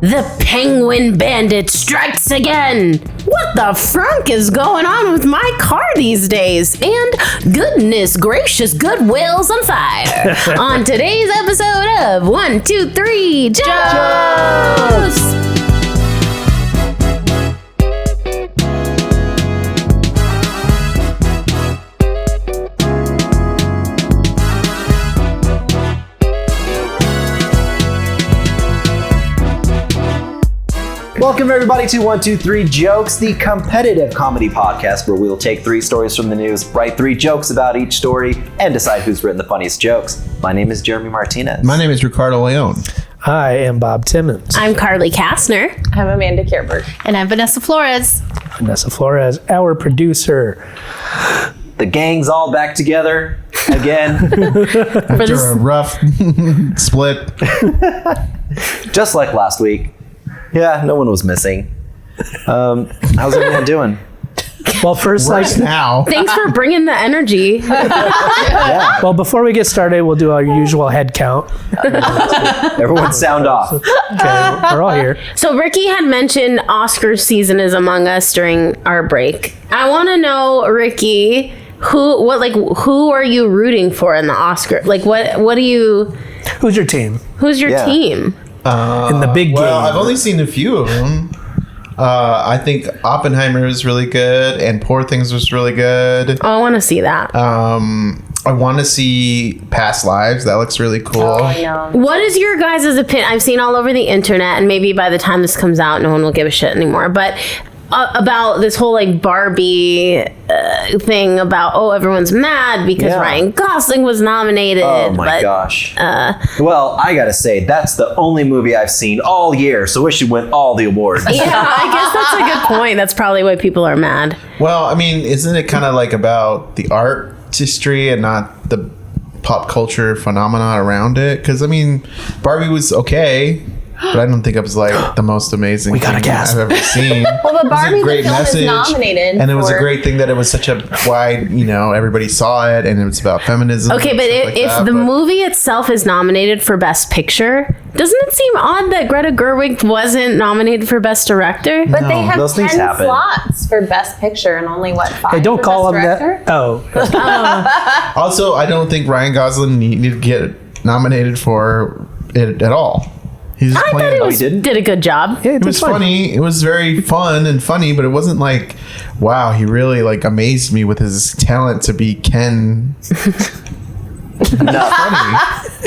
The Penguin Bandit strikes again! What the frunk is going on with my car these days? And goodness gracious, Goodwill's on fire! On today's episode of 1, 2, 3, Jokes! Welcome everybody to 1, 2, 3 Jokes, the competitive comedy podcast where we'll take 3 stories from the news, write 3 jokes about each story, and decide who's written the funniest jokes. My name is Jeremy Martinez. My name is Ricardo Leone. I am Bob Timmons. I'm Carly Kastner. I'm Amanda Kierberg. And I'm Vanessa Flores. Vanessa Flores, our producer. The gang's all back together again. After a rough split. Just like last week. Yeah, no one was missing. How's everyone doing? Well, first, now. Thanks for bringing the energy. Yeah. Well, before we get started, we'll do our usual head count. Everyone sound off. Okay, we're all here. So Ricky had mentioned Oscar season is among us during our break. I want to know, Ricky, who are you rooting for in the Oscar? Like, what do you? Who's your team? Who's your team? In the big game. Well, I've only seen a few of them. I think Oppenheimer is really good, and Poor Things was really good. Oh, I want to see that. I want to see Past Lives. That looks really cool. Oh, I know. What is your guys' opinion? I've seen all over the internet, and maybe by the time this comes out, no one will give a shit anymore. But about this whole like Barbie thing about everyone's mad because Ryan Gosling was nominated. Oh my gosh. Well, I gotta say, that's the only movie I've seen all year, so it should win all the awards. Yeah, I guess that's a good point. That's probably why people are mad. Well, I mean, isn't it kind of like about the artistry and not the pop culture phenomena around it? Because, I mean, Barbie was okay, but I don't think it was like the most amazing thing I've ever seen. Well, but Barbie, the film, is nominated. And it was a great thing that it was such a wide, everybody saw it, and it was about feminism. Okay, but if the movie itself is nominated for Best Picture, doesn't it seem odd that Greta Gerwig wasn't nominated for Best Director? But they have those 10 things happen. slots for Best Picture and only, 5 Hey, don't for call Best them Director? that. Oh. Also, I don't think Ryan Gosling needed to get nominated for it at all. He was I thought he did a good job. Yeah, it was funny. It was very fun and funny, but it wasn't like, wow, he really amazed me with his talent to be Ken.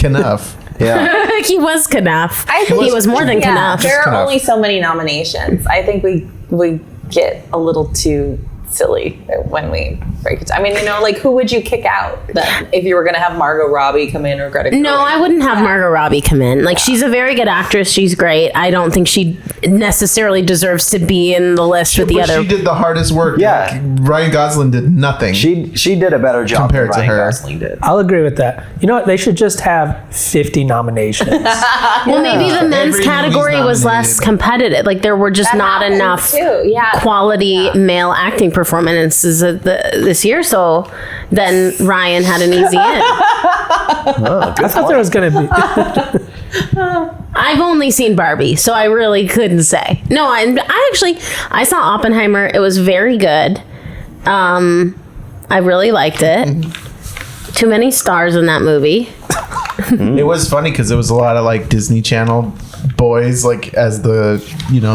Knuff. Yeah. He was Knuff. I think he was more than Knuff. There are Knuff. only so many nominations. I think we get a little too silly when we break it. I mean, who would you kick out then if you were going to have Margot Robbie come in or Greta Gerwig? No, I wouldn't have Margot Robbie come in. She's a very good actress. She's great. I don't think she necessarily deserves to be in the list with the other. She did the hardest work. Yeah. Ryan Gosling did nothing. She did a better job Compared than to Ryan her. Gosling did. I'll agree with that. You know what? They should just have 50 nominations. Well, maybe the men's Every category movie's was less nominated. competitive. There were just That not happens enough too. Yeah. quality male acting performances this year. So then Ryan had an easy in. I thought there was going to be. I've only seen Barbie, so I really couldn't say. No, I saw Oppenheimer. It was very good. I really liked it. Too many stars in that movie. It was funny because it was a lot of Disney Channel boys as the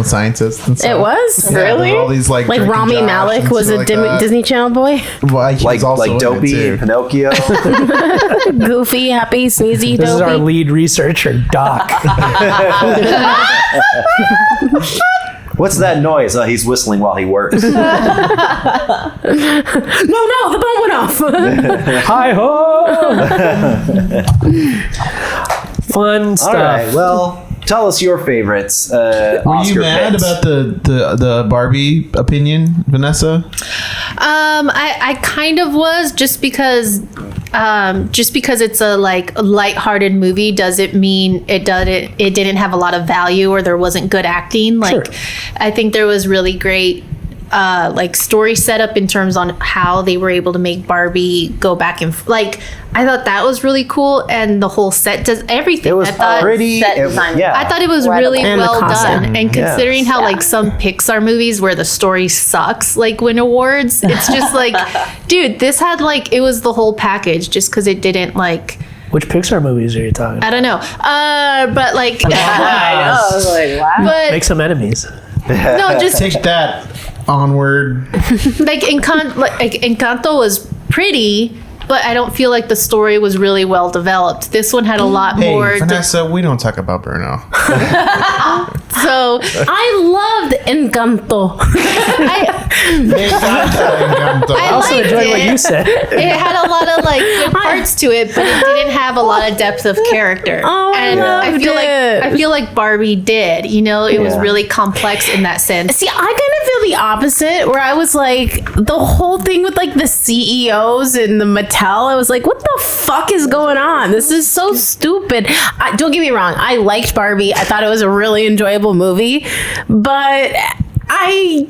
scientists and stuff. It was? Yeah, Really? all these drinking Rami Josh Malek and was stuff a like that. Disney Channel boy. Well, he was also in it, Dopey too. and Pinocchio. Goofy, happy, sneezy, This is our dopey. lead researcher, Doc. What's that noise? He's whistling while he works. No, the phone went off. Hi-ho! Fun stuff. All right, well, tell us your favorites. Were Oscar you mad picks. about the Barbie opinion, Vanessa? I kind of was just because it's a lighthearted movie doesn't mean it didn't have a lot of value or there wasn't good acting. Sure. I think there was really great like story setup in terms on how they were able to make Barbie go back and like I thought that was really cool, and the whole set does everything. It was I thought, pretty. set design. I thought it was Incredible. really And the well costume. done. And considering how like some Pixar movies where the story sucks like win awards, it's just like, dude, this had like it was the whole package. Just because it didn't like. Which Pixar movies are you talking about? I don't know. But like, I know. I was like, wow. but Make some enemies. no, just Take that onward. like Encanto was pretty, but I don't feel like the story was really well developed. This one had a lot Hey, more. Vanessa, we don't talk about Bruno. So I loved Encanto. I Also liked enjoyed it. what you said. It had a lot of like good parts to it, but it didn't have a lot of depth of character. Oh, I and loved it. I feel like Barbie did. You know, it was Yeah. really complex in that sense. See, I kind of feel the opposite, where I was like, the whole thing with like the CEOs and the Mattel, I was like, what the fuck is going on? This is so stupid. Don't get me wrong, I liked Barbie. I thought it was a really enjoyable movie, but I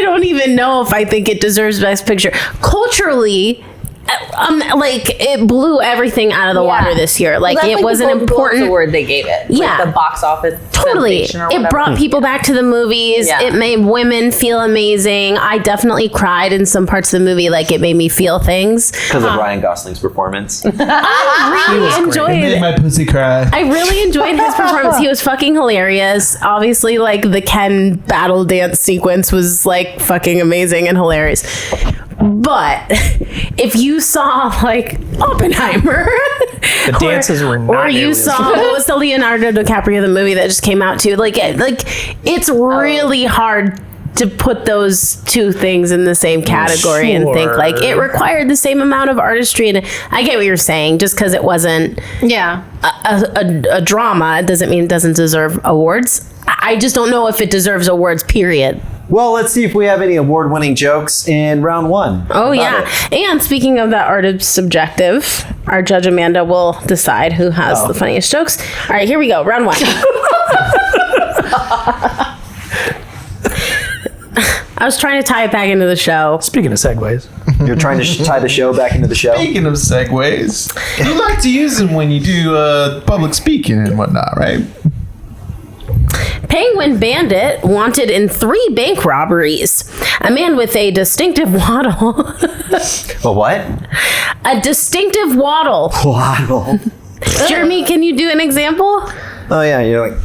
don't even know if I think it deserves Best Picture. Culturally, like it blew everything out of the water this year. Like Well, that's it was an the Golden Globes important award they gave it. Yeah. Like the box office. Totally. sensation or It whatever. brought people back to the movies. Yeah. It made women feel amazing. I definitely cried in some parts of the movie. Like it made me feel things. Because of Ryan Gosling's performance. I really enjoyed Made it. my pussy cry. I really enjoyed his performance. He was fucking hilarious. Obviously, like the Ken battle dance sequence was like fucking amazing and hilarious. But if you saw like Oppenheimer, The dances were not or you nearly as saw what was the Leonardo DiCaprio the movie that just came out too, like it's really hard to put those two things in the same category and think like it Sure. required the same amount of artistry. And I get what you're saying. Just because it wasn't Yeah. a drama, it doesn't mean it doesn't deserve awards. I just don't know if it deserves awards, period. Well, let's see if we have any award-winning jokes in round one. Oh, Love yeah. it. And speaking of that art is subjective, our judge Amanda will decide who has the funniest jokes. All right, here we go. Round one. I was trying to tie it back into the show. Speaking of segues, You're trying to tie the show back into the show. Speaking of segues, you like to use them when you do public speaking and whatnot, right? Penguin Bandit wanted in 3 bank robberies. A man with a distinctive waddle. A what? A distinctive waddle. Waddle. Jeremy, can you do an example? Oh yeah, you're like,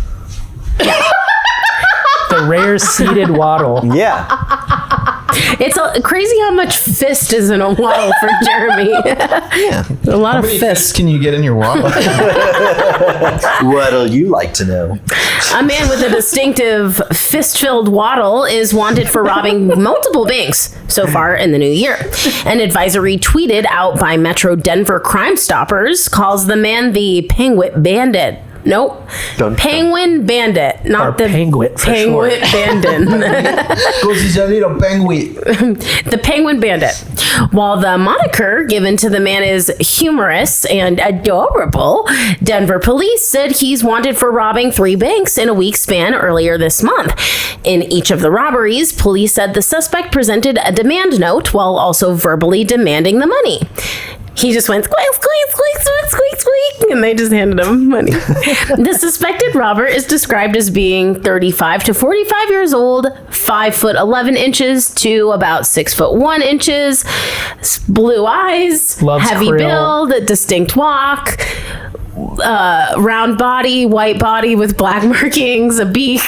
the rare seated waddle. yeah. It's crazy how much fist is in a waddle for Jeremy. Yeah. A lot How of many fists. fists can you get in your wallet? What'll you like to know? A man with a distinctive fist-filled waddle is wanted for robbing multiple banks so far in the new year. An advisory tweeted out by Metro Denver Crime Stoppers calls the man the Penguin Bandit. Nope. Dun, dun. Penguin Bandit, not Or the Penguin for Penguin short. Bandit. Because he's a little penguin. The Penguin Bandit. While the moniker given to the man is humorous and adorable, Denver police said he's wanted for robbing 3 banks in a week span earlier this month. In each of the robberies, police said the suspect presented a demand note while also verbally demanding the money. He just went squeak, squeak, squeak, squeak, squeak, squeak, and they just handed him money. The suspected robber is described as being 35 to 45 years old, 5 foot 11 inches to about 6 foot 1 inches, blue eyes, Loves heavy krill. build, distinct walk, round body, white body with black markings, a beak.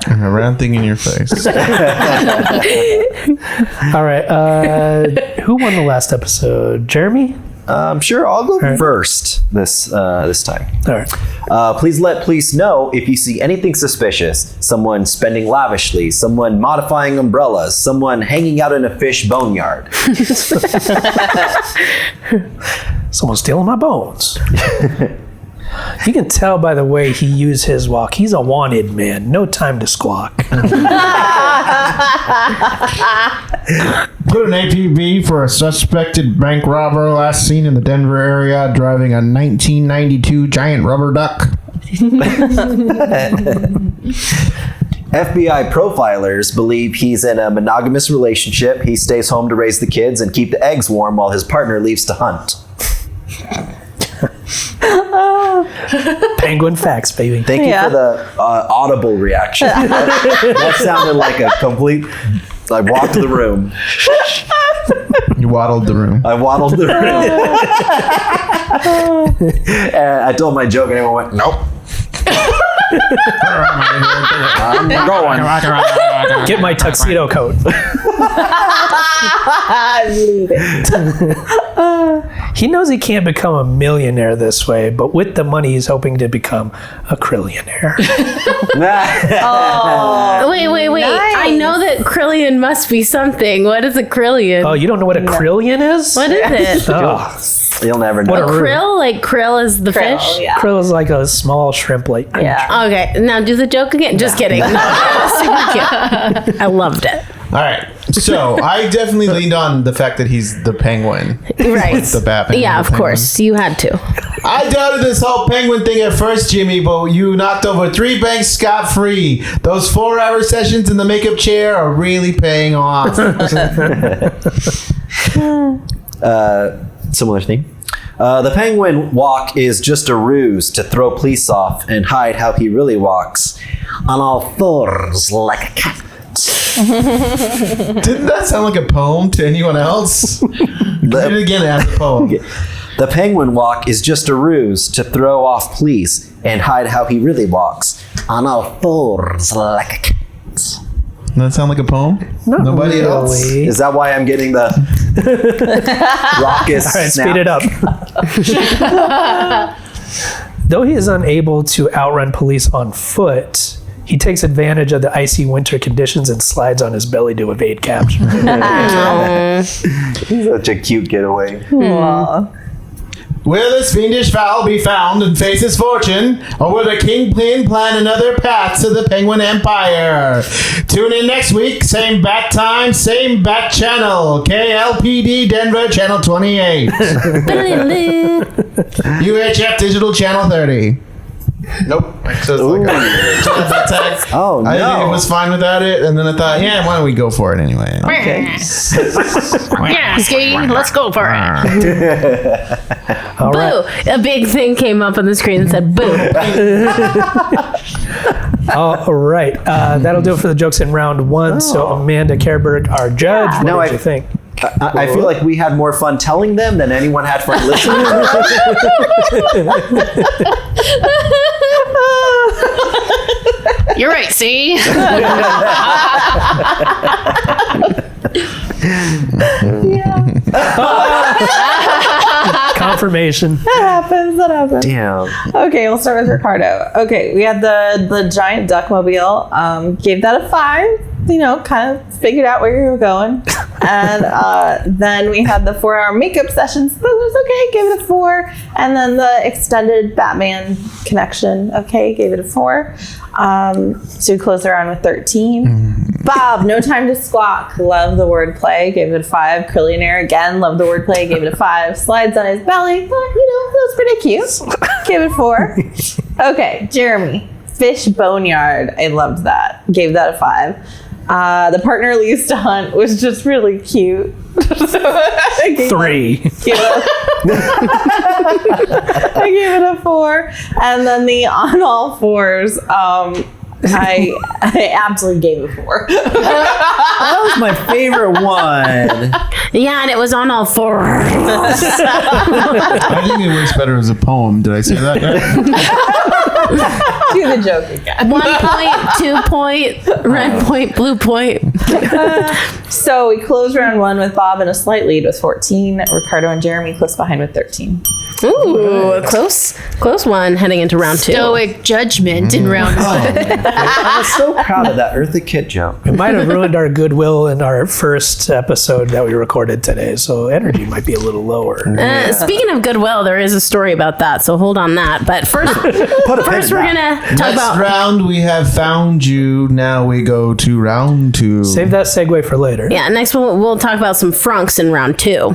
And a round thing in your face. All right. Who won the last episode? Jeremy? I'm sure I'll go right. first this time. All right. Please let police know if you see anything suspicious. Someone spending lavishly, someone modifying umbrellas, someone hanging out in a fish boneyard. Someone's stealing my bones. You can tell by the way he used his walk. He's a wanted man. No time to squawk. Put an APB for a suspected bank robber last seen in the Denver area driving a 1992 giant rubber duck. FBI profilers believe he's in a monogamous relationship. He stays home to raise the kids and keep the eggs warm while his partner leaves to hunt. Penguin facts, baby. Thank you for the audible reaction. That sounded like a complete... I walked the room. You waddled the room. I waddled the room. And I told my joke and everyone went, nope. I'm going. Get my tuxedo coat. He knows he can't become a millionaire this way, but with the money, he's hoping to become a krillionaire. Wait. Nice. I know that Krillian must be something. What is a Krillian? Oh, you don't know what a krillion is? What is it? Oh, You'll never know. What a rude- Krill? Like krill is the Krill, fish? yeah. krill is like a small shrimp like creature. Yeah. Okay, now do the joke again. Just kidding. No, super cute. I loved it. All right. So I definitely leaned on the fact that he's the penguin. Right. The Batman. Yeah, the of penguin. course. You had to. I doubted this whole penguin thing at first, Jimmy, but you knocked over 3 banks scot-free. Those 4-hour sessions in the makeup chair are really paying off. Similar thing. The penguin walk is just a ruse to throw police off and hide how he really walks. On all fours like a cat. Didn't that sound like a poem to anyone else? Read it again as a poem. The penguin walk is just a ruse to throw off police and hide how he really walks. On all fours like a cat. Doesn't that sound like a poem? Not Nobody else? really. Is that why I'm getting the raucous All right, snap? speed it up. Though he is unable to outrun police on foot, he takes advantage of the icy winter conditions and slides on his belly to evade capture. Such a cute getaway. Will this fiendish fowl be found and face his fortune, or will the kingpin plan another path to the penguin empire? Tune in next week, same bat time, same bat channel, KLPD Denver channel 28, UHF digital channel 30. Nope. So it's like that tag. Oh, no. I think it was fine without it, and then I thought, yeah, why don't we go for it anyway? Yeah, ski, let's go for it. All right. Boo! A big thing came up on the screen that said boo. All right. That'll do it for the jokes in round 1. So Amanda Kerberg, our judge, what No, did you think? I feel like we had more fun telling them than anyone had fun listening to them. You're right, see? Confirmation. That happens. Damn. Okay, we'll start with Ricardo. Okay, we had the giant duckmobile. Gave that a 5. You know, kind of figured out where you were going. And then we had the 4-hour makeup sessions. That was okay, gave it a 4. And then the extended Batman connection. Okay, gave it a 4. So we closed around with 13. Bob, No Time to Squawk. Love the wordplay. Gave it a 5. Krillionaire, again, love the wordplay. Gave it a 5. Slides on his belly. But, that was pretty cute. Gave it a 4. Okay, Jeremy. Fish Boneyard. I loved that. Gave that a 5. The partner leaves to hunt was just really cute. 3. I gave it a 4. And then the on all fours, I absolutely gave it a 4. That was my favorite one. Yeah, and it was on all fours. I think it works better as a poem. Did I say that right? Do the joke again. 1 point, 2 point, red point, blue point. So we closed round 1 with Bob in a slight lead with 14. Ricardo and Jeremy close behind with 13. Ooh, close one heading into round 2. Stoic judgment in round 1. I was so proud of that Eartha Kitt joke. It might have ruined our goodwill in our first episode that we recorded today, so energy might be a little lower. Speaking of goodwill, there is a story about that, so hold on that. But first we're going to talk Next about... round, we have found you. Now we go to round 2. Save that segue for later. Yeah, next we'll talk about some frunks in round 2.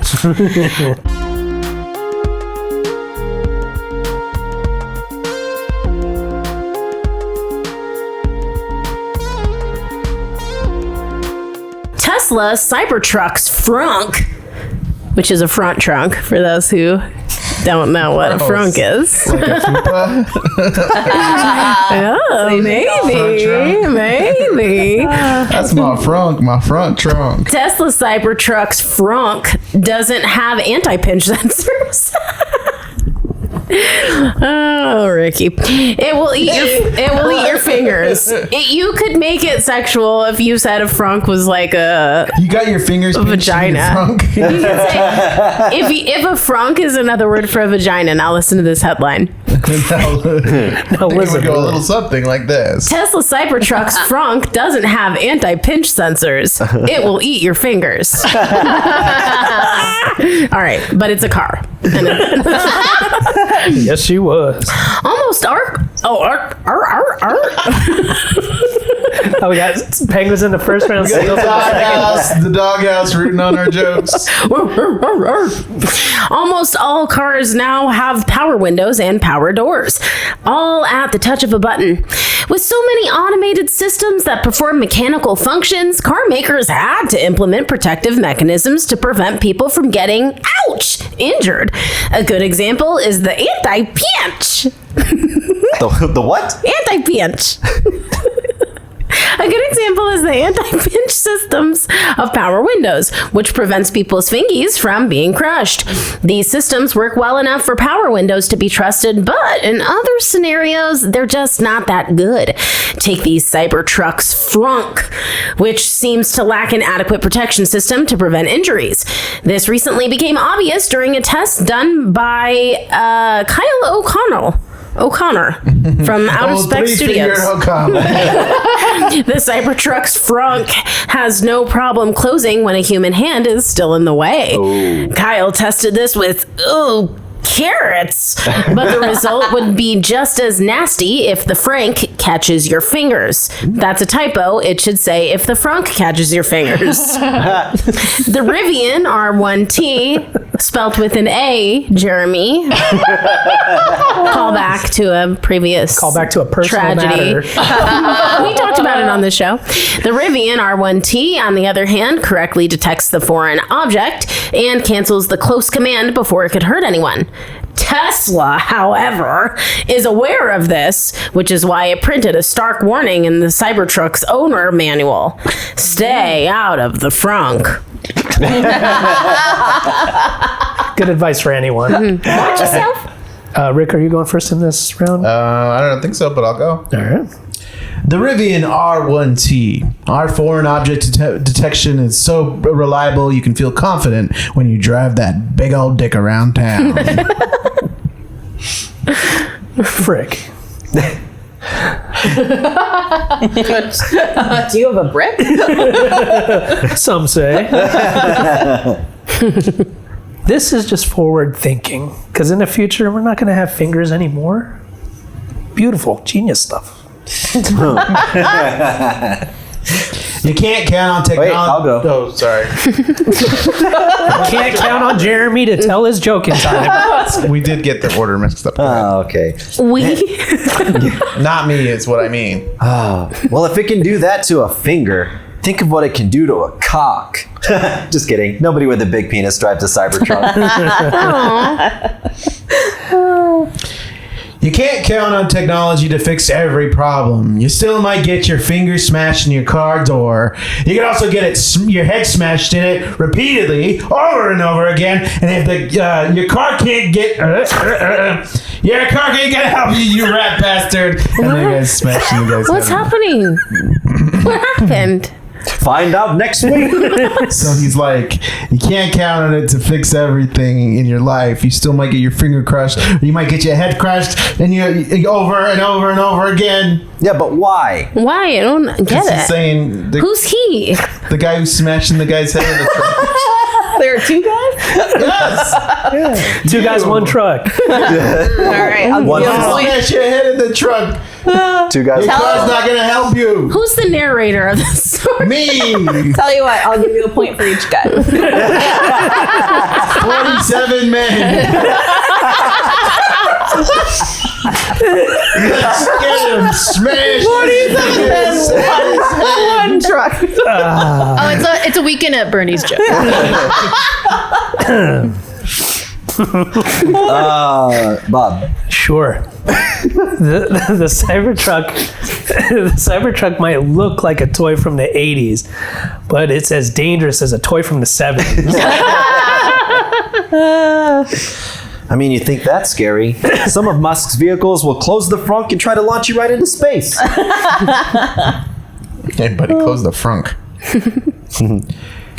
Tesla Cybertruck's Frunk, which is a front trunk for those who don't know what a frunk is. Like a fupa? Oh, maybe. That's my front trunk. Tesla Cybertruck's Frunk doesn't have anti-pinch sensors. Oh, Ricky. It will eat your fingers. You could make it sexual if you said a frunk was like a You got your fingers pinched in vagina. your frunk? You could say, if a frunk is another word for a vagina, now listen to this headline. It would go a little something like this. Tesla Cybertruck's Frunk doesn't have anti-pinch sensors. It will eat your fingers. All right, but it's a car. Yes, she was. Almost arc. Oh, we got penguins in the first round. Seals in the second. The doghouse rooting on our jokes. Almost all cars now have power windows and power doors, all at the touch of a button. With so many automated systems that perform mechanical functions, car makers had to implement protective mechanisms to prevent people from getting, injured. A good example is the anti-pinch. The what? Anti-pinch. A good example is the anti-pinch systems of power windows, which prevents people's fingies from being crushed. These systems work well enough for power windows to be trusted, but in other scenarios, they're just not that good. Take the Cybertruck's Frunk, which seems to lack an adequate protection system to prevent injuries. This recently became obvious during a test done by Kyle O'Connor from Outer Spec Studios. The Cybertruck's Frunk has no problem closing when a human hand is still in the way. Kyle tested this with carrots, but the result would be just as nasty if the Frank catches your fingers. That's a typo. It should say if the Frunk catches your fingers. The Rivian R1T, spelt with an A, Jeremy. Call back to a previous personal tragedy. matter. We talked about it on the show. The Rivian R1T, on the other hand, correctly detects the foreign object and cancels the close command before it could hurt anyone. Tesla, however, is aware of this, which is why it printed a stark warning in the Cybertruck's owner manual. Stay out of the Frunk. Good advice for anyone. Watch yourself. Rick, are you going first in this round? I don't think so, but I'll go. All right. The Rivian R1T. Our foreign object detection is so reliable you can feel confident when you drive that big old dick around town. Frick. Do you have a brick? Some say. This is just forward thinking, because in the future, we're not going to have fingers anymore. Beautiful, genius stuff. You can't count on technology. Wait, I'll go. Oh, sorry. Can't count on Jeremy to tell his joke in time. We did get the order mixed up. Oh, okay. Not me is what I mean. Well, if it can do that to a finger, think of what it can do to a cock. Just kidding. Nobody with a big penis drives a Cybertruck. You can't count on technology to fix every problem. You still might get your finger smashed in your car door. You can also get your head smashed in it repeatedly, over and over again. And if your car can't get help you rat bastard. And the guy's smashed in the guy's What's head. happening? What happened? Find out next week. So he's like, you can't count on it to fix everything in your life. You still might get your finger crushed, or you might get your head crushed, and you over and over and over again. Yeah, but why? Why? I don't get He's it. saying Who's he? the guy who's smashing the guy's head in the truck. There are two guys? Yes. Two guys, one truck. All right. I'll One give you a truck. point. Smash your head in the truck. Two guys. Your car's not gonna help you. Who's the narrator of this story? Me. Tell you what, I'll give you a point for each guy. 47 men. Let's get him smashed. 47 men, one Cybertruck. It's a weekend at Bernie's joke. Bob. Sure. The Cybertruck might look like a toy from the 80s, but it's as dangerous as a toy from the 70s. I mean, you think that's scary. Some of Musk's vehicles will close the frunk and try to launch you right into space. Hey, buddy, close the frunk.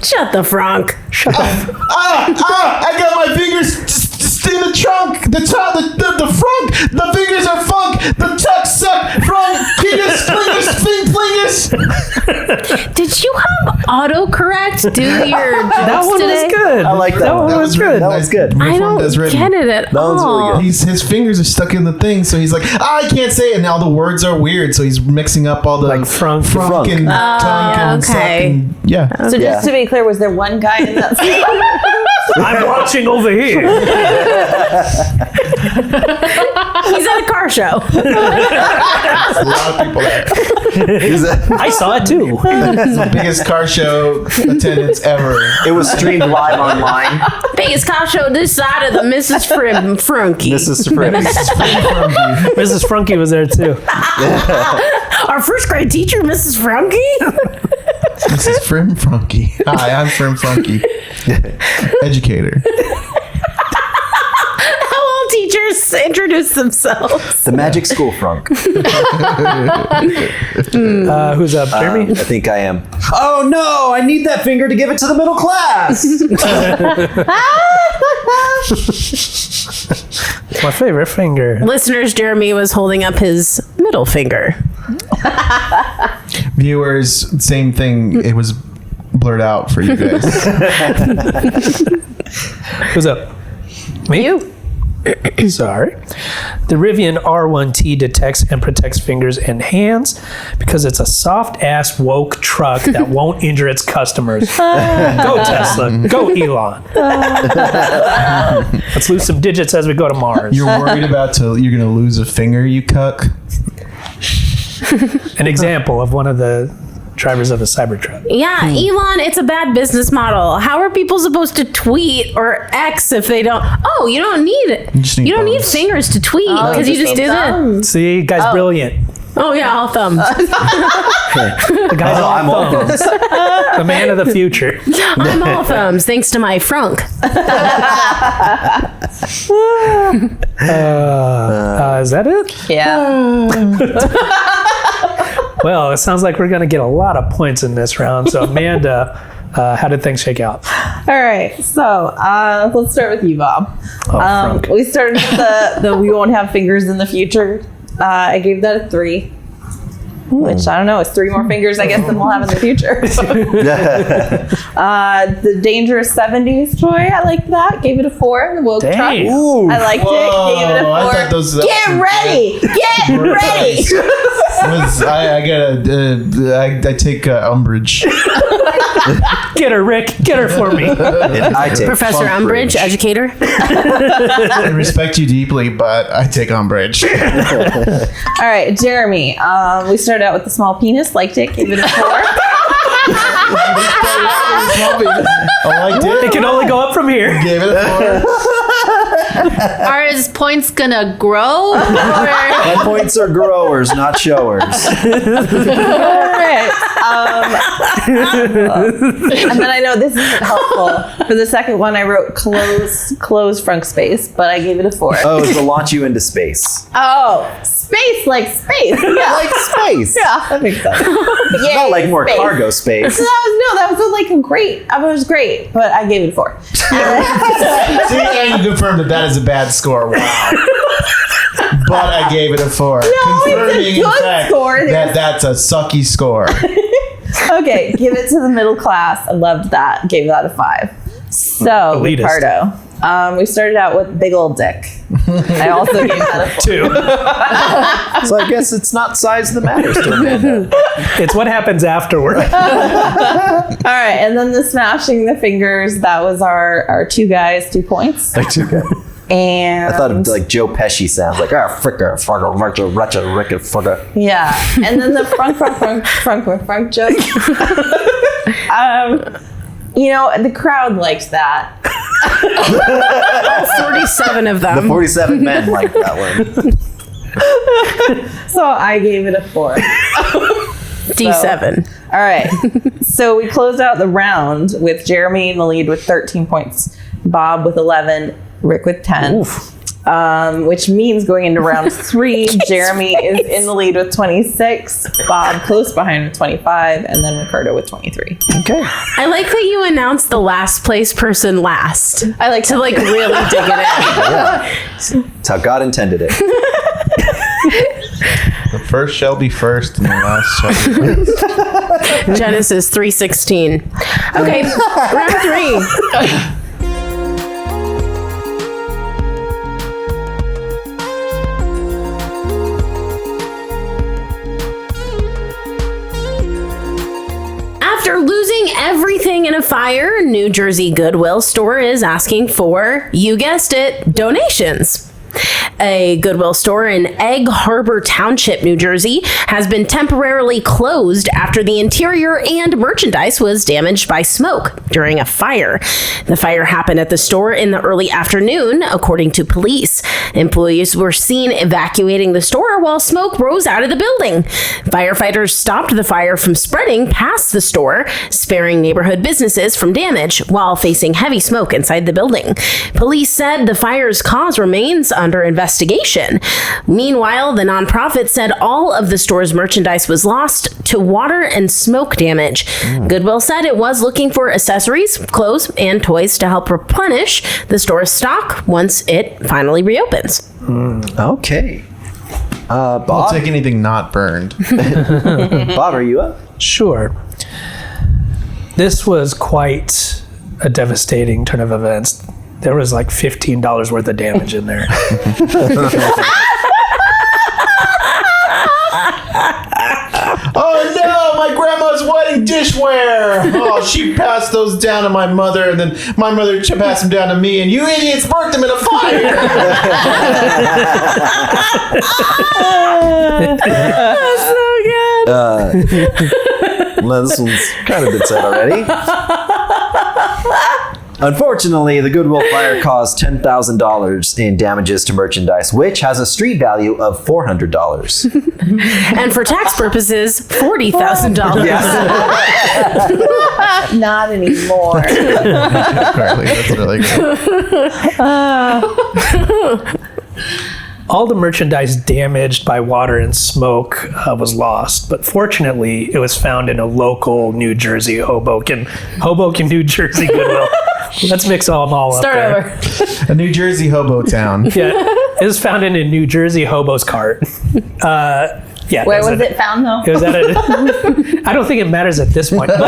Shut the Frunk. I got my fingers in the trunk. The frunk. The fingers are funk. The tuck suck. Frunk. Fingers. Did you have autocorrect do your jokes That one today? was good. I like that one. That was good. That was good. I don't get it at That one's really all. good. His fingers are stuck in the thing, so he's like, I can't say it. And all the words are weird, so he's mixing up all the Like frunk. and tongue and suck okay. and yeah. So Yeah. just to be clear, was there one guy in that? I'm watching over here. He's at a car show. A lot of people there. I saw it too. It's the biggest car show attendance ever. It was streamed live online. Biggest car show this side of the Mrs. Frunky. This is Frunk. Mrs. Frunky was there too. Our first grade teacher, Mrs. Frunky. This is Frim Frunky. Hi, I'm Frim Frunky. Educator. How all teachers introduce themselves. The Magic School Frunk. Who's up, Jeremy? I think I am. Oh no! I need that finger to give it to the middle class. My favorite finger. Listeners, Jeremy was holding up his middle finger. Viewers, same thing. It was blurred out for you guys. Who's up? Me? You. Sorry. The Rivian R1T detects and protects fingers and hands because it's a soft-ass woke truck that won't injure its customers. Go Tesla. Go Elon. Let's lose some digits as we go to Mars. You're worried about you're gonna lose a finger, you cuck. An example of one of the drivers of a Cybertruck. Yeah, Elon, it's a bad business model. How are people supposed to tweet or X if they don't? Oh, you don't need it. just need You don't need thumbs. fingers to tweet because you just do that. See, guy's brilliant. Oh yeah, all thumbs. The guy's I'm all all thumbs. The man of the future. I'm all thumbs thanks to my Frunk. Is that it? Yeah. Well, it sounds like we're going to get a lot of points in this round. So, Amanda, how did things shake out? All right. So let's start with you, Bob. Frunk. We started with the we won't have fingers in the future. I gave that a 3. Which I don't know, it's 3 more fingers, I guess, than we'll have in the future. The dangerous 70s toy, I liked that. Gave it a 4. The woke truck. Dang. I liked it. Gave it a 4. I thought those- Get ready! Get ready! I take umbrage. Get her, Rick. Get her for me. And I take Professor Frunk Umbridge, Bridge. educator. I respect you deeply, but I take umbrage. All right, Jeremy. We started out with the small penis. Liked it. Gave it a 4. I liked It it. can only go up from here. Gave it a 4. Are his points gonna grow? Or My points are growers, not showers. All right. And then I know this isn't helpful. For the second one, I wrote close Frunk space, but I gave it a 4. Oh, it's to launch you into space. Oh, space like space. Yeah. Like space. Yeah, that makes sense. Yeah, Not like more cargo space. So that was like a great. It was great, but I gave it a 4. See, and you confirmed that is a bad score. Wow. But I gave it a 4. it's a Confirming, in good fact, score. that's a sucky score. Okay, give it to the middle class. I loved that. Gave that a 5. So, Elitist. Ricardo. We started out with big old dick. I also gave that a 4. 2. So I guess it's not size that matters to Amanda. It's what happens afterward. All right, and then the smashing the fingers. That was our 2 guys, 2 points. And I thought of like Joe Pesci sounds like fricka, frugga, retcha, retcha, ricka, frugga. yeah, and then the frunk joke. The crowd liked that. 47 of The them. 47 men like that one. So I gave it a 4. D7. All right. So we close out the round with Jeremy in the lead with 13 points, Bob with 11, Rick with 10. Which means going into round 3, Jeremy is in the lead with 26, Bob close behind with 25, and then Ricardo with 23. Okay. I like that you announced the last place person last. I like To like really dig it in. Yeah. That's how God intended it. The first shall be first, and the last shall be last. Genesis 3:16. Okay, round 3. After losing everything in a fire, New Jersey Goodwill store is asking for, you guessed it, donations. A Goodwill store in Egg Harbor Township, New Jersey, has been temporarily closed after the interior and merchandise was damaged by smoke during a fire. The fire happened at the store in the early afternoon, according to police. Employees were seen evacuating the store while smoke rose out of the building. Firefighters stopped the fire from spreading past the store, sparing neighborhood businesses from damage while facing heavy smoke inside the building. Police said the fire's cause remains under investigation. Meanwhile, the nonprofit said all of the store's merchandise was lost to water and smoke damage. Goodwill said it was looking for accessories, clothes, and toys to help replenish the store's stock once it finally reopens. Okay. I'll Bob? take anything not burned. Bob, are you up? Sure. This was quite a devastating turn of events. There was like $15 worth of damage in there. Oh no, my grandma's wedding dishware. Oh, she passed those down to my mother, and then my mother passed them down to me, and you idiots burnt them in a fire. Well, this one's kind of been said already. Unfortunately, the Goodwill fire caused $10,000 in damages to merchandise, which has a street value of $400. And for tax purposes, $40,000. Not anymore. Carly, that's really good. All the merchandise damaged by water and smoke was lost, but fortunately, it was found in a local New Jersey, Hoboken, New Jersey Goodwill. Let's mix them all Start up there. over. A New Jersey hobo town. Yeah, it was found in a New Jersey hobo's cart. Yeah. Where was it found though? It was at a, I don't think it matters at this point, but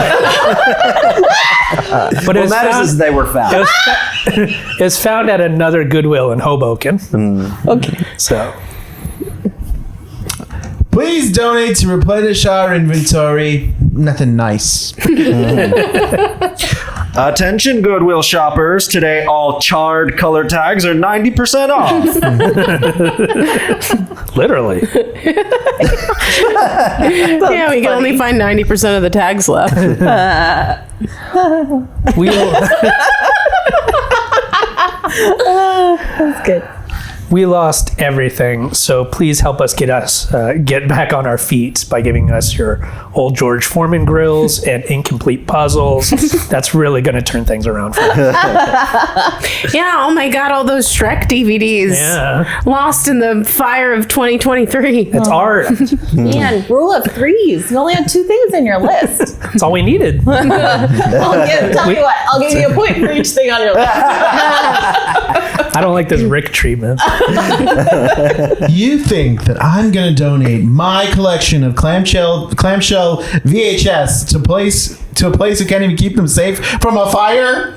it What was matters found, is they were found. it was found at another Goodwill in Hoboken. Okay. So Please donate to replenish our inventory. Nothing nice. Attention, Goodwill shoppers. Today, all charred color tags are 90% off. literally, Yeah, we can only find 90% of the tags left. we That's good. we lost everything. So please help us get back on our feet by giving us your old George Foreman grills and incomplete puzzles. That's really going to turn things around for us. Yeah, oh my God, all those Shrek DVDs. Yeah, Lost in the fire of 2023. it's art. Man, rule of threes. You only had 2 things in your list. That's all we needed. Tell you what, I'll give you a point for each thing on your list. I don't like this Rick treatment. You think that I'm going to donate my collection of clamshell VHS to a place who can't even keep them safe from a fire?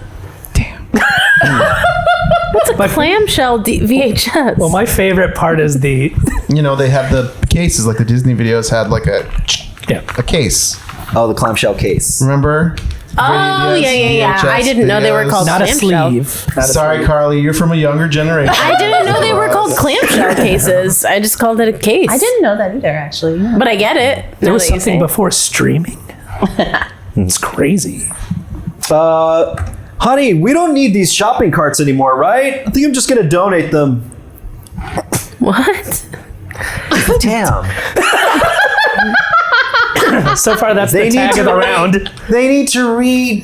What's a clamshell VHS? Well, my favorite part is the You know, they have the cases, like the Disney videos had like a yeah. case. Oh, the clamshell case. Remember? Oh, yeah. I didn't know they were called Not a clamshell. sleeve. Not a Sorry, sleeve. Carly, you're from a younger generation. I didn't know they were called clamshell cases. I just called it a case. I didn't know that either, actually. Yeah. But I get it. There now was that you something say. before streaming. It's crazy. Honey, we don't need these shopping carts anymore, right? I think I'm just gonna donate them. What? Damn. So far, that's They the need tag to- of the round. They need to read.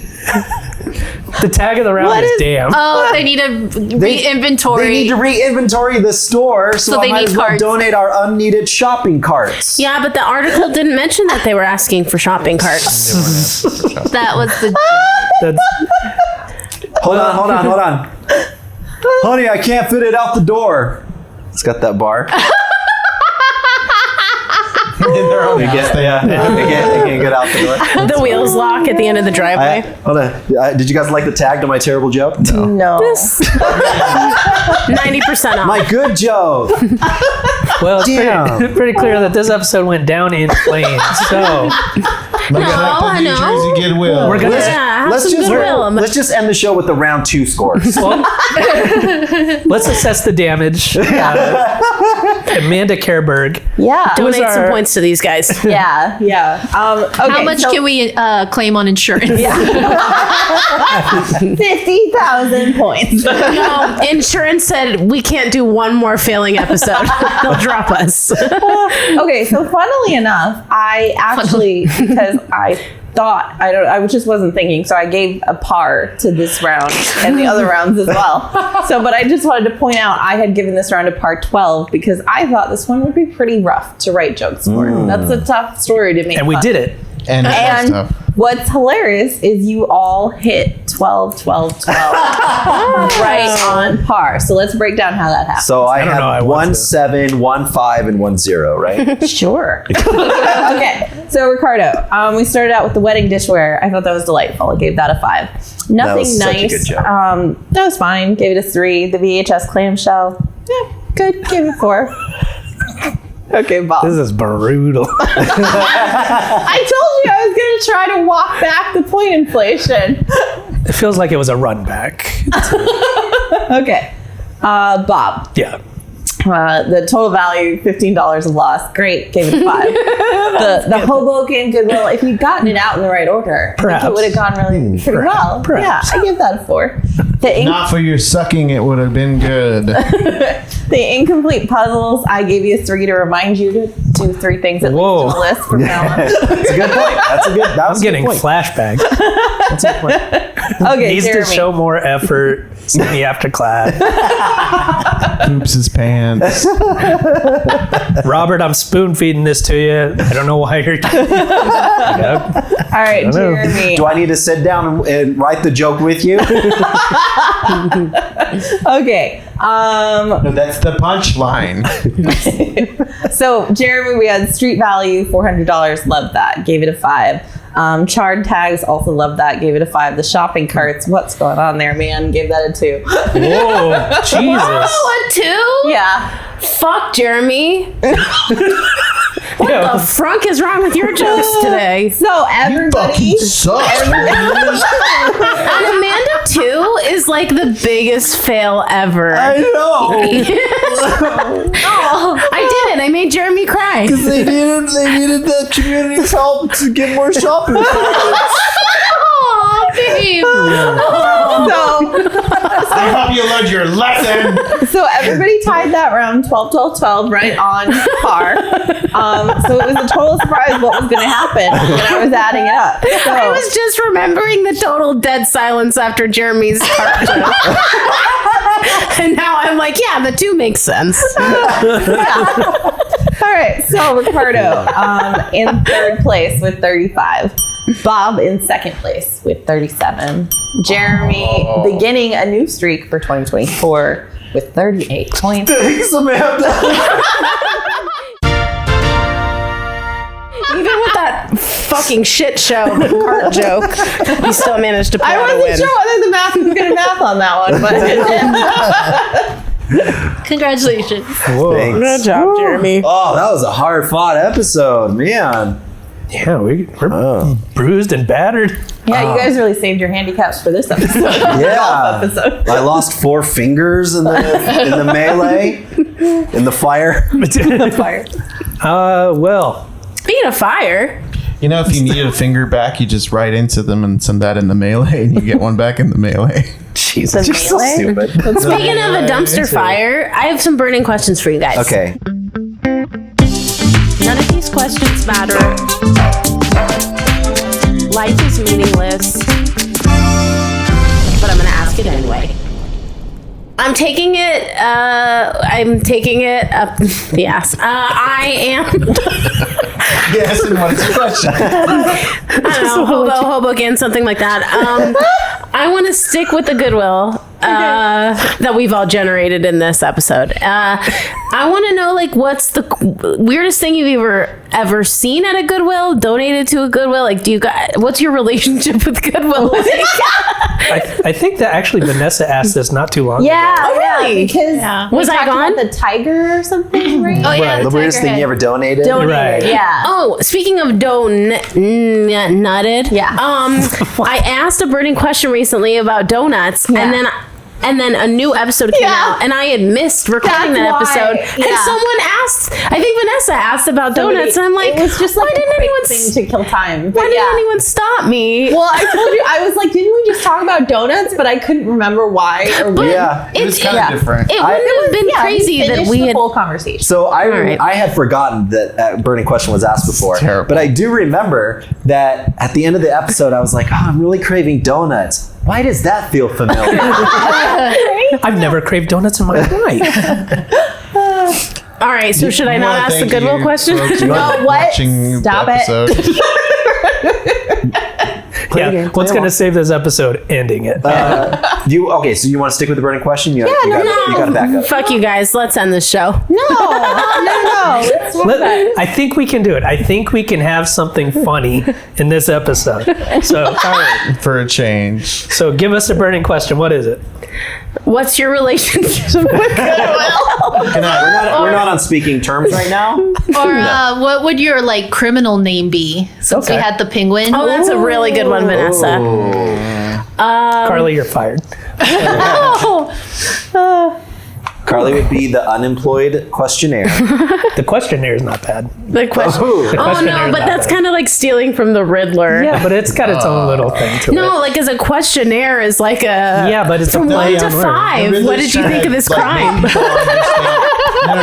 The tag of the round What is is- damn. Oh, they need to re-inventory. They need to re-inventory the store, so they I might need as well carts. donate our unneeded shopping carts. Yeah, but the article didn't mention that they were asking for shopping carts. That was the. That's, Hold on. Honey, I can't fit it out the door. It's got that bar. It can't get out the door. The wheels lock at the end of the driveway. Hold on. Did you guys like the tag to my terrible joke? No. 90% off. My good joke. well, it's Damn. pretty clear that this episode went down in flames. So Look it up on I New know. Jersey Goodwill. we're gonna Yeah, have some goodwill. Let's just end the show with the round 2 scores. let's assess the damage. Amanda Kerberg. Yeah. Who is Donate some our- points to these guys. Yeah. Okay, How much can we claim on insurance? 50,000 points. No, insurance said we can't do one more failing episode. They'll drop us. Okay, so funnily enough, I actually, because I thought, I just wasn't thinking, so I gave a par to this round and the other rounds as well. But I just wanted to point out I had given this round a par 12 because I thought this one would be pretty rough to write jokes for. That's a tough story to make And we fun. did it. And And stuff. what's hilarious is you all hit 12, 12, 12 right on par. So let's break down how that happened. So I don't know, I have want 1 to. 7, 1 5, and 1 0, right? Sure. Okay, so Ricardo, we started out with the wedding dishware. I thought that was delightful. I gave that a 5. Nothing was such a nice. good joke. That was fine. Gave it a 3. The VHS clamshell, yeah, good. Gave it 4. Okay, Bob. This is brutal. I told you I was going to try to walk back the point inflation. It feels like it was a run back. Okay, Bob. Yeah. The total value, $15 of loss. Great, gave it a 5. the Hoboken Goodwill, if you'd gotten it out in the right order, I think Perhaps. it would have gone really pretty well. Perhaps. Yeah, I give that a 4. The, Not for your sucking, it would have been good. the incomplete puzzles, I gave you a 3 to remind you to do 3 things at Whoa. least on the list from now on. That's a good point. That I'm was a getting good point. flashbacks. That's a point. Okay, Needs Jeremy. to show more effort. Send me after class. Poops his pants. Robert, I'm spoon feeding this to you. I don't know why you're. Yep. All right, know. Jeremy. Do I need to sit down and write the joke with you? Okay. No, that's the punchline. So, Jeremy, we had street value, $400. Loved that. Gave it a 5. Charred tags, also loved that. Gave it a 5. The shopping carts, what's going on there, man? Gave that a 2. Whoa, Jesus. Oh, a 2? Yeah. Fuck, Jeremy. What Yeah. the frunk is wrong with your jokes today? So, everybody. Fucking suck. And Amanda 2 is like the biggest fail ever. I know. I did it. I made Jeremy cry. They needed the community's help to get more shopping carts. Aw, babe. I hope you learned your lesson. So everybody tied that round 12, 12, 12 right on par. So it was a total surprise what was going to happen when I was adding it up. So, I was just remembering the total dead silence after Jeremy's cart joke. And now I'm like, yeah, the 2 makes sense. all right. So Ricardo in 3rd place with 35. Bob in 2nd place with 37. Jeremy beginning a new streak for 2024 with 38 points. Thanks, Amanda. Even with that fucking shit show cart joke, he still managed to pull I out a wasn't win. sure whether the math was good math on that one, but Congratulations. Thanks. Good job, Jeremy. Oh, that was a hard fought episode, man. Yeah, we're bruised and battered. Yeah, you guys really saved your handicaps for this episode. Yeah. episode. I lost 4 fingers in the melee, in the fire. Fire. Well, Speaking of fire, You know, if you need a finger back, you just write into them and send that in the melee, and you get one back in the melee. Jesus, The you're so melee? stupid. speaking of a dumpster fire, I have some burning questions for you guys. Okay. None of these questions matter. Life is meaningless. But I'm going to ask it anyway. I'm taking it up the ass. I am. Yes, and what is your question? I don't know, Hoboken, something like that. I want to stick with the goodwill that we've all generated in this episode. I want to know, like, what's the weirdest thing you've ever seen at a Goodwill, donated to a Goodwill? Like, what's your relationship with Goodwill? I think that actually Vanessa asked this not too long ago. Yeah, Oh, really? Yeah, because Yeah. we Was I talked gone? about the tiger or something, right? Oh yeah, Right. The weirdest thing you ever donated? Right. Yeah. Oh, speaking of nutted. Yeah. I asked a burning question recently about donuts, and then a new episode came Yeah. out, and I had missed recording That's that episode. why. And Yeah. someone asked, I think Vanessa asked about donuts, and I'm like, it was just like why a didn't quick anyone thing to kill time. why But didn't yeah. anyone stop me? Well, I told you, I was like, didn't we just talk about donuts? But I couldn't remember why. Or But Yeah. It was kind of different. It wouldn't have been crazy that we the had. full conversation. So right. I had forgotten that burning question was asked before. Terrible. But I do remember that at the end of the episode, I was like, oh, I'm really craving donuts. Why does that feel familiar? I've never craved donuts in my life. All right, so should I not ask the Goodwill question? No, what? Stop it. Yeah, what's going to save this episode? Ending it. Okay, so you want to stick with the burning question? You got to back up. Fuck you guys. Let's end this show. No. Let's work that. I think we can do it. I think we can have something funny in this episode. So, all right. For a change. So give us a burning question. What is it? What's your relationship with Goodwill? We're not on speaking terms right now. Or what would your like criminal name be? Since we Okay. had the penguin. Oh, that's a really good one, Vanessa. Carly, you're fired. Carly would be the unemployed questionnaire. The questionnaire is not bad. The question. Ooh. Oh questionnaire no, is but not that's bad. kind of like stealing from the Riddler. Yeah, but it's got its own little thing to it. No, like as a questionnaire is like a Yeah, but it's from a play 1 to on words. 5. What did you think of this crime? No,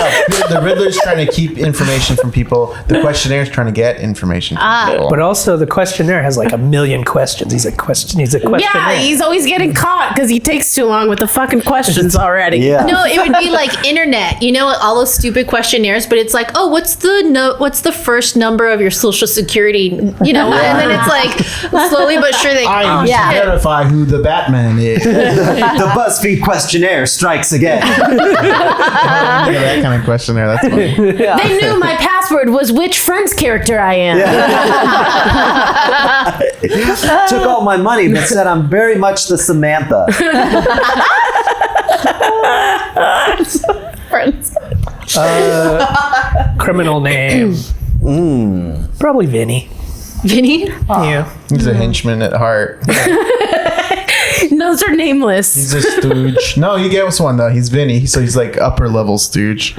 the Riddler's trying to keep information from people. The questionnaire's trying to get information from people. But also, the questionnaire has like a million questions. He's a questionnaire. Yeah, he's always getting caught because he takes too long with the fucking questions already. Yeah. No, it would be like internet. You know, all those stupid questionnaires, but it's like, oh, what's the first number of your social security? You know, and then it's like slowly but sure they. I need to verify who the Batman is. The BuzzFeed questionnaire strikes again. That kind of questionnaire. That's funny. They knew my password was which Friends character I am. Took all my money but said I'm very much the Samantha. Friends. Criminal name. Probably Vinny. Vinny. Yeah. He's a henchman at heart. Those are nameless. He's a stooge. No, you get us one though. He's Vinny, so he's like upper level stooge.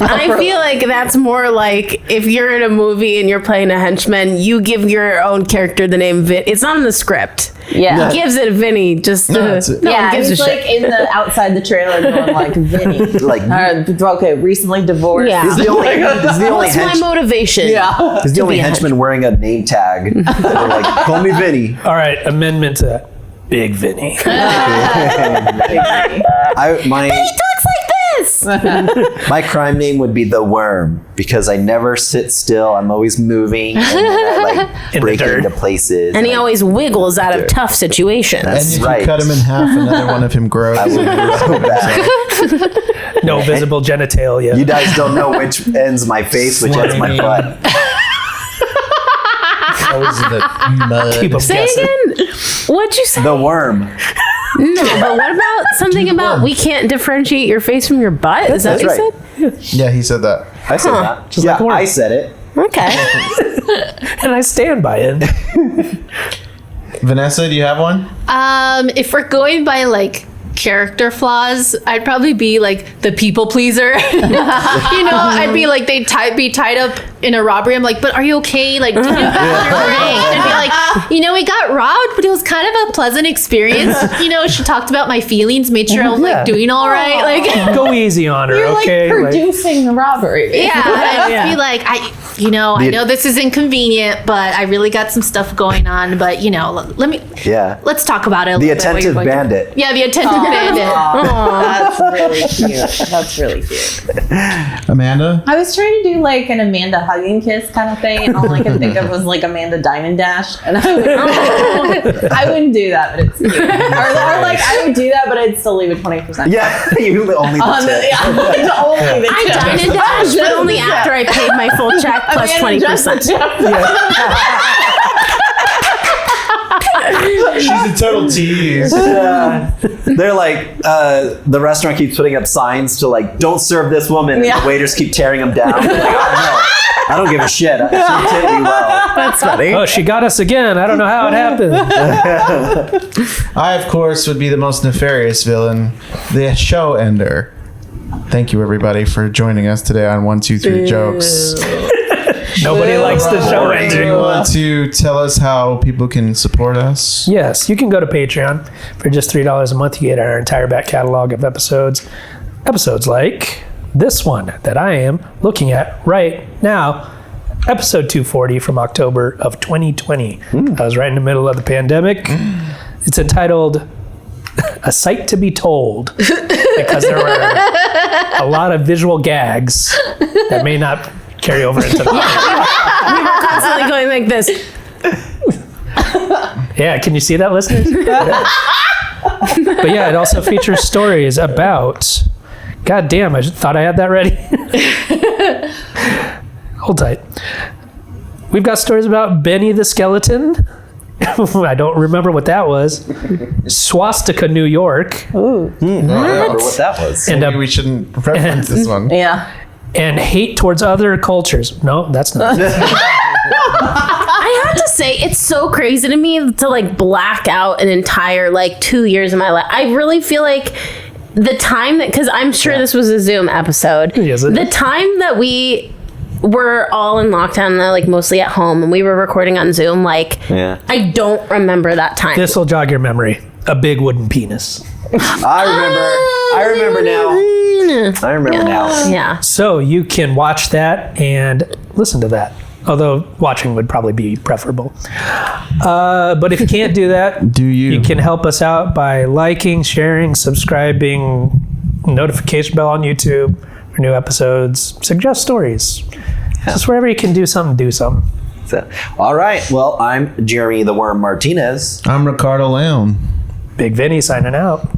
I feel like that's more like if you're in a movie and you're playing a henchman, you give your own character the name Vin. It's not in the script. Yeah. He gives it Vinny just to, No, it's- no one Yeah, gives he's a like shit. in the outside the trailer going like Vinny. Like Okay, recently divorced. Yeah. he's the only What's my motivation? Yeah. he's the only be a henchman wearing a name tag. They're like, call me Vinny. All right. Amendment to that. Big Vinny. He talks like this. My crime name would be the Worm because I never sit still. I'm always moving and then I like In the break dirt. into places. And he I- always wiggles out of tough situations. And That's if right. you cut him in half, another one of him grows. I would grow back. No visible genitalia. You guys don't know which ends my face, which ends my Slimy. butt. Always in the mud. Keep 'em Say guessing. again? What'd you say? The Worm. No, but what about something about we can't differentiate your face from your butt? Is that That's what you right. said? Yeah, he said that. I said that. Just Yeah, like a worm. I said it. Okay. And I stand by it. Vanessa, do you have one? If we're going by like character flaws, I'd probably be like the people pleaser. I'd be like be tied up in a robbery. I'm like, but are you okay? Like, did you have your ring? And be like, we got robbed, but it was kind of a pleasant experience. She talked about my feelings, made sure I was like doing all right. Like, Go easy on her, You're okay? like producing the robbery. I'd just be like, I know this is inconvenient, but I really got some stuff going on. But let's talk about it. The attentive bandit. Yeah, the attentive bandit. That's really cute. That's really cute. Amanda? I was trying to do like an Amanda hugging kiss kind of thing, and all I could think of was like Amanda Diamond Dash, and I wouldn't do that, but it's cute. Or like I would do that, but I'd still leave it 20%. Yeah, you only the tip. Only the I tip. dine and dash, but only after I paid my full check plus 20%. She's a total tease. They're like, the restaurant keeps putting up signs to like, don't serve this woman. And the waiters keep tearing them down. Like, I don't give a shit. She tip you well. That's funny. Oh, she got us again. I don't know how it happened. I, of course, would be the most nefarious villain, the show ender. Thank you, everybody, for joining us today on 1, 2, 3 Jokes. Nobody likes the show Do you ending. want to tell us how people can support us? Yes, you can go to Patreon. For just $3 a month, you get our entire back catalog of episodes. Episodes like this one that I am looking at right now. Episode 240 from October of 2020. I was right in the middle of the pandemic. It's entitled A Sight to Be Told, because there were a lot of visual gags that may not carry over into the We were constantly going like this. Yeah, can you see that, listeners? But yeah, it also features stories about... God damn, I just thought I had that ready. Hold tight. We've got stories about Benny the Skeleton. I don't remember what that was. Swastika, New York. I don't remember what that was. And Maybe we shouldn't reference this one. Yeah. and hate towards other cultures. No, that's not. I have to say, it's so crazy to me to like black out an entire like 2 years of my life. I really feel like the time that, because I'm sure this was a Zoom episode. Yes, it the is. time that we were all in lockdown, like mostly at home, and we were recording on Zoom, like, I don't remember that time. This will jog your memory. A big wooden penis. I remember now. Yeah. So you can watch that and listen to that. Although watching would probably be preferable. But if you can't do that, you can help us out by liking, sharing, subscribing, notification bell on YouTube for new episodes, suggest stories. Just wherever you can do something, do something. So, all right. Well, I'm Jeremy the Worm Martinez. I'm Ricardo Leon. Big Vinny signing out.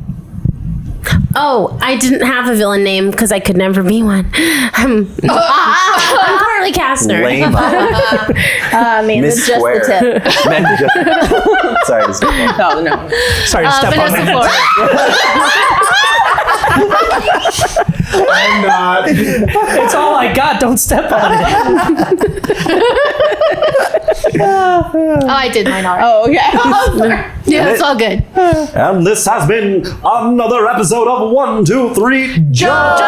Oh, I didn't have a villain name because I could never be one. I'm Carly Kastner. Lame. Man, Miss it's just Square. the tip. Sorry to speak. No. Sorry to step on Vanessa that. Flores. I'm not. It's all I got. Don't step on it. Oh, I did mine already. Oh, okay. Oh, sorry. Yeah, it's all good. And this has been another episode of 1, 2, 3 Jump!